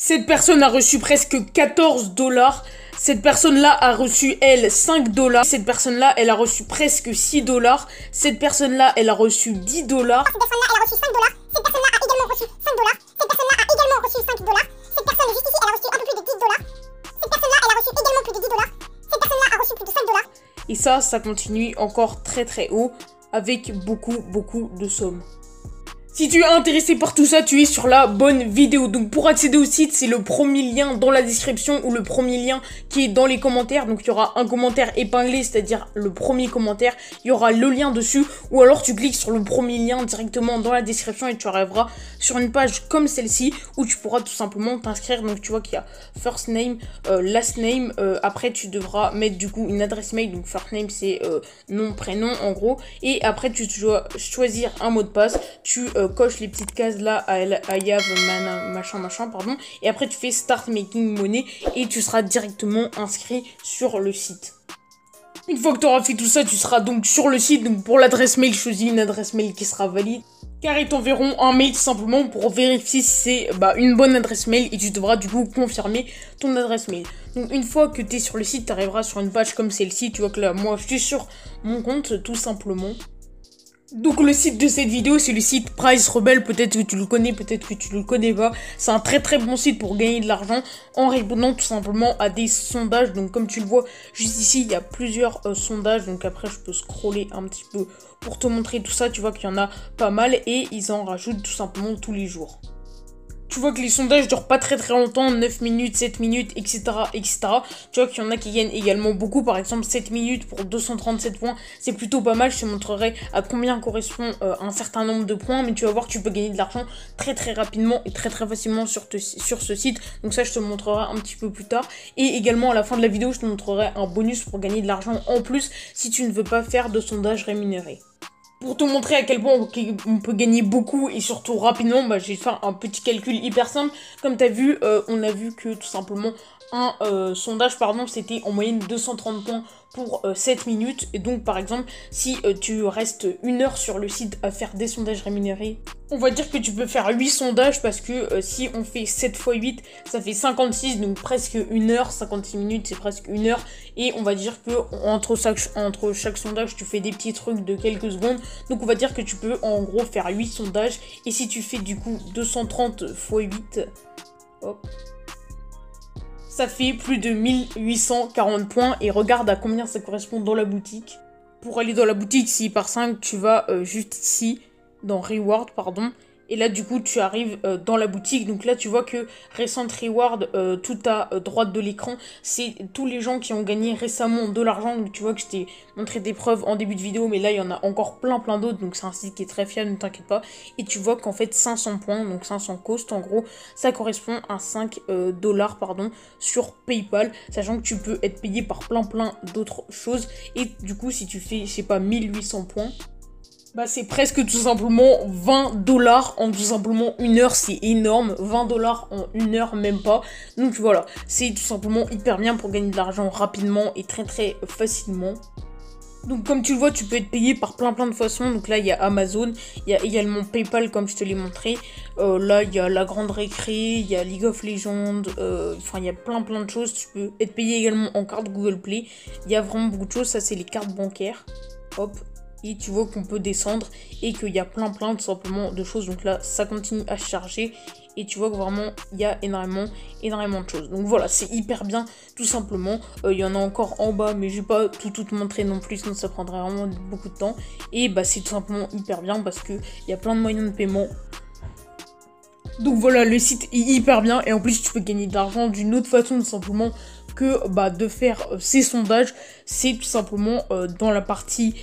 Cette personne a reçu presque 14 $. Cette personne-là a reçu, elle, 5 $. Cette personne-là, elle a reçu presque 6 $. Cette personne-là, elle a reçu 10 $. Cette personne-là, elle a reçu 5 $. Cette personne-là a également reçu 5 $. Cette personne-là a également reçu 5 $. Cette personne juste ici, elle a reçu un peu plus de 10 $. Cette personne-là, elle a reçu également plus de 10 $. Cette personne-là a reçu plus de 5 $. Et ça continue encore très haut avec beaucoup de sommes. Si tu es intéressé par tout ça, tu es sur la bonne vidéo. Donc pour accéder au site, c'est le premier lien dans la description ou le premier lien qui est dans les commentaires. Donc il y aura un commentaire épinglé, c'est-à-dire le premier commentaire. Il y aura le lien dessus. Ou alors tu cliques sur le premier lien directement dans la description et tu arriveras sur une page comme celle-ci où tu pourras tout simplement t'inscrire. Donc tu vois qu'il y a first name, last name. Après tu devras mettre du coup une adresse mail. Donc first name c'est nom, prénom en gros. Et après tu dois choisir un mot de passe. Tu coche les petites cases là, I have machin, pardon. Et après tu fais start making money et tu seras directement inscrit sur le site. Une fois que tu auras fait tout ça, tu seras donc sur le site. Donc pour l'adresse mail, choisis une adresse mail qui sera valide. Car ils t'enverront un mail tout simplement pour vérifier si c'est une bonne adresse mail et tu devras du coup confirmer ton adresse mail. Donc une fois que tu es sur le site, tu arriveras sur une page comme celle-ci. Tu vois que là, moi je suis sur mon compte tout simplement. Donc le site de cette vidéo, c'est le site Price Rebel. Peut-être que tu le connais, peut-être que tu le connais pas. C'est un très bon site pour gagner de l'argent en répondant tout simplement à des sondages. Donc comme tu le vois juste ici, il y a plusieurs sondages. Donc après je peux scroller un petit peu pour te montrer tout ça. Tu vois qu'il y en a pas mal et ils en rajoutent tout simplement tous les jours. Tu vois que les sondages durent pas très longtemps, 9 minutes, 7 minutes, etc. Tu vois qu'il y en a qui gagnent également beaucoup, par exemple 7 minutes pour 237 points, c'est plutôt pas mal. Je te montrerai à combien correspond un certain nombre de points, mais tu vas voir que tu peux gagner de l'argent très rapidement et très facilement sur ce site. Donc ça je te montrerai un petit peu plus tard. Et également à la fin de la vidéo, je te montrerai un bonus pour gagner de l'argent en plus si tu ne veux pas faire de sondage rémunéré. Pour te montrer à quel point on peut gagner beaucoup et surtout rapidement, j'ai fait un petit calcul hyper simple. Comme tu as vu, on a vu que tout simplement un sondage, c'était en moyenne 230 points pour 7 minutes. Et donc par exemple, si tu restes 1 heure sur le site à faire des sondages rémunérés, on va dire que tu peux faire 8 sondages parce que si on fait 7 x 8, ça fait 56, donc presque 1 heure, 56 minutes, c'est presque 1 heure. Et on va dire que entre chaque sondage, tu fais des petits trucs de quelques secondes. Donc on va dire que tu peux en gros faire 8 sondages. Et si tu fais du coup 230 x 8, hop, ça fait plus de 1840 points. Et regarde à combien ça correspond dans la boutique. Pour aller dans la boutique, si par 5, tu vas juste ici, dans Reward, Et là, du coup, tu arrives dans la boutique. Donc là, tu vois que Recent Reward, tout à droite de l'écran, c'est tous les gens qui ont gagné récemment de l'argent. Donc tu vois que je t'ai montré des preuves en début de vidéo, mais là, il y en a encore plein d'autres. Donc c'est un site qui est très fiable, ne t'inquiète pas. Et tu vois qu'en fait, 500 points, donc 500 cost, en gros, ça correspond à 5 $, sur PayPal. Sachant que tu peux être payé par plein d'autres choses. Et du coup, si tu fais, je sais pas, 1800 points... c'est presque tout simplement 20 $ en tout simplement 1 heure, c'est énorme, 20 $ en 1 heure, même pas. Donc voilà, c'est tout simplement hyper bien pour gagner de l'argent rapidement et très facilement. Donc comme tu le vois, tu peux être payé par plein de façons. Donc là, il y a Amazon, il y a également PayPal comme je te l'ai montré. Là, il y a La Grande Récré, il y a League of Legends, il y a plein de choses. Tu peux être payé également en carte Google Play. Il y a vraiment beaucoup de choses, ça c'est les cartes bancaires. Hop. Et tu vois qu'on peut descendre et qu'il y a plein tout simplement de choses. Donc là, ça continue à se charger. Et tu vois que vraiment, il y a énormément de choses. Donc voilà, c'est hyper bien, tout simplement. Il y en a encore en bas, mais je vais pas tout montrer non plus, sinon ça prendrait vraiment beaucoup de temps. Et c'est tout simplement hyper bien parce qu'il y a plein de moyens de paiement. Donc voilà, le site est hyper bien. Et en plus, tu peux gagner de l'argent d'une autre façon, tout simplement, que de faire ces sondages. C'est tout simplement dans la partie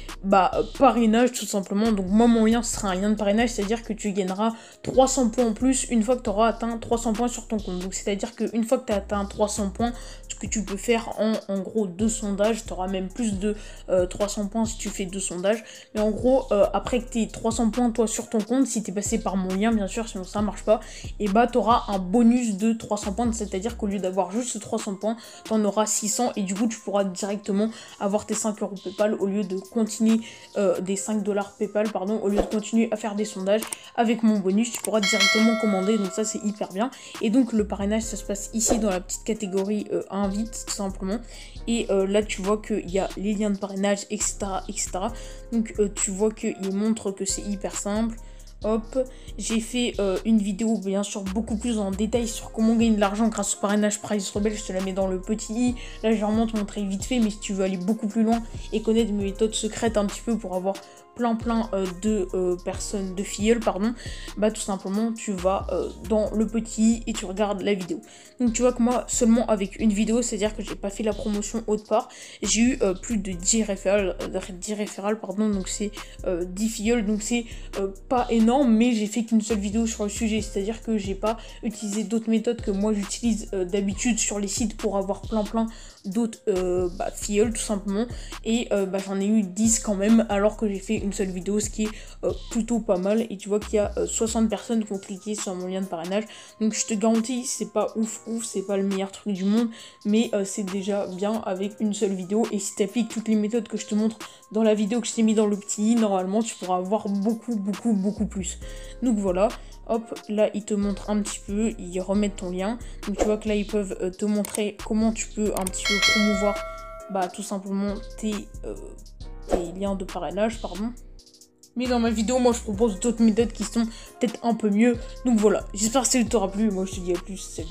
parrainage, tout simplement. Donc moi, mon lien, ce sera un lien de parrainage, c'est-à-dire que tu gagneras 300 points en plus une fois que tu auras atteint 300 points sur ton compte. Donc c'est-à-dire qu'une fois que tu as atteint 300 points, ce que tu peux faire en gros 2 sondages, tu auras même plus de 300 points si tu fais 2 sondages. Mais en gros, après que tu aies 300 points toi sur ton compte, si tu es passé par mon lien, bien sûr, sinon ça marche pas, et tu auras un bonus de 300 points, c'est-à-dire qu'au lieu d'avoir juste 300 points, t'en auras 600 et du coup tu pourras directement avoir tes 5 € PayPal au lieu de continuer des 5 $ PayPal, pardon, au lieu de continuer à faire des sondages. Avec mon bonus, tu pourras directement commander, donc ça c'est hyper bien. Et donc le parrainage, ça se passe ici dans la petite catégorie invite, tout simplement. Et là tu vois qu'il y a les liens de parrainage, etc. etc. Donc tu vois qu'il montre que c'est hyper simple. Hop, j'ai fait une vidéo bien sûr beaucoup plus en détail sur comment gagner de l'argent grâce au parrainage Price Rebelle, je te la mets dans le petit i. Là je vais vraiment te montrer vite fait, mais si tu veux aller beaucoup plus loin et connaître mes méthodes secrètes un petit peu pour avoir plein de personnes, de filleuls, pardon, bah tout simplement tu vas dans le petit i et tu regardes la vidéo. Donc tu vois que moi seulement avec une vidéo, c'est à dire que j'ai pas fait la promotion autre part, j'ai eu plus de 10 référals, pardon, donc c'est 10 filleuls, donc c'est pas énorme, mais j'ai fait qu'une seule vidéo sur le sujet, c'est à dire que j'ai pas utilisé d'autres méthodes que moi j'utilise d'habitude sur les sites pour avoir plein d'autres filleuls tout simplement, et j'en ai eu 10 quand même alors que j'ai fait une seule vidéo, ce qui est plutôt pas mal. Et tu vois qu'il y a 60 personnes qui ont cliqué sur mon lien de parrainage, donc je te garantis c'est pas ouf, c'est pas le meilleur truc du monde, mais c'est déjà bien avec une seule vidéo. Et si tu appliques toutes les méthodes que je te montre dans la vidéo que je t'ai mis dans le petit i, normalement tu pourras avoir beaucoup plus. Donc voilà, hop, là ils te montrent un petit peu, ils remettent ton lien, donc tu vois que là ils peuvent te montrer comment tu peux un petit peu promouvoir tout simplement tes liens de parrainage, pardon. Mais dans ma vidéo, moi je propose d'autres méthodes qui sont peut-être un peu mieux. Donc voilà, j'espère que ça t'aura plu. Moi je te dis à plus, salut.